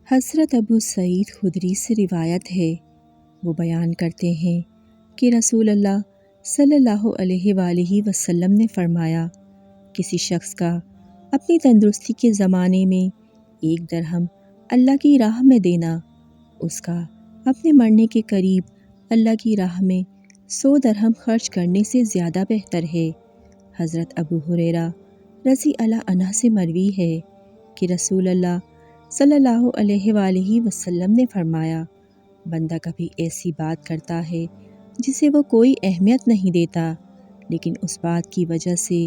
حضرت ابو سعید خدری سے روایت ہے، وہ بیان کرتے ہیں کہ رسول اللہ صلی اللہ علیہ وآلہ وسلم نے فرمایا، کسی شخص کا اپنی تندرستی کے زمانے میں 1 درہم اللہ کی راہ میں دینا، اس کا اپنے مرنے کے قریب اللہ کی راہ میں 100 درہم خرچ کرنے سے زیادہ بہتر ہے۔ حضرت ابو ہریرہ رضی اللہ عنہ سے مروی ہے کہ رسول اللہ صلی اللہ علیہ وآلہ وسلم نے فرمایا، بندہ کبھی ایسی بات کرتا ہے جسے وہ کوئی اہمیت نہیں دیتا، لیکن اس بات کی وجہ سے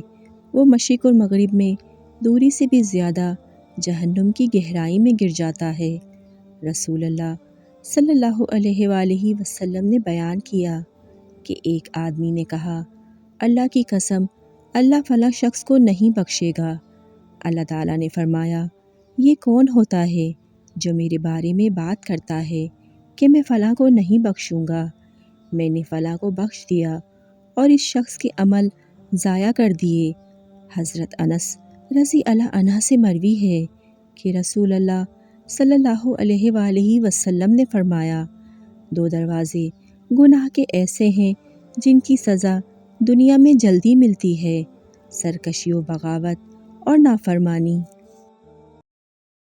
وہ مشرق اور مغرب میں دوری سے بھی زیادہ جہنم کی گہرائی میں گر جاتا ہے۔ رسول اللہ صلی اللہ علیہ وآلہ وسلم نے بیان کیا کہ ایک آدمی نے کہا، اللہ کی قسم، اللہ فلاں شخص کو نہیں بخشے گا۔ اللہ تعالیٰ نے فرمایا، یہ کون ہوتا ہے جو میرے بارے میں بات کرتا ہے کہ میں فلاں کو نہیں بخشوں گا؟ میں نے فلاں کو بخش دیا اور اس شخص کے عمل ضائع کر دیے۔ حضرت انس رضی اللہ عنہ سے مروی ہے کہ رسول اللہ صلی اللہ علیہ وآلہ وسلم نے فرمایا، 2 دروازے گناہ کے ایسے ہیں جن کی سزا دنیا میں جلدی ملتی ہے، سرکشی و بغاوت اور نافرمانی۔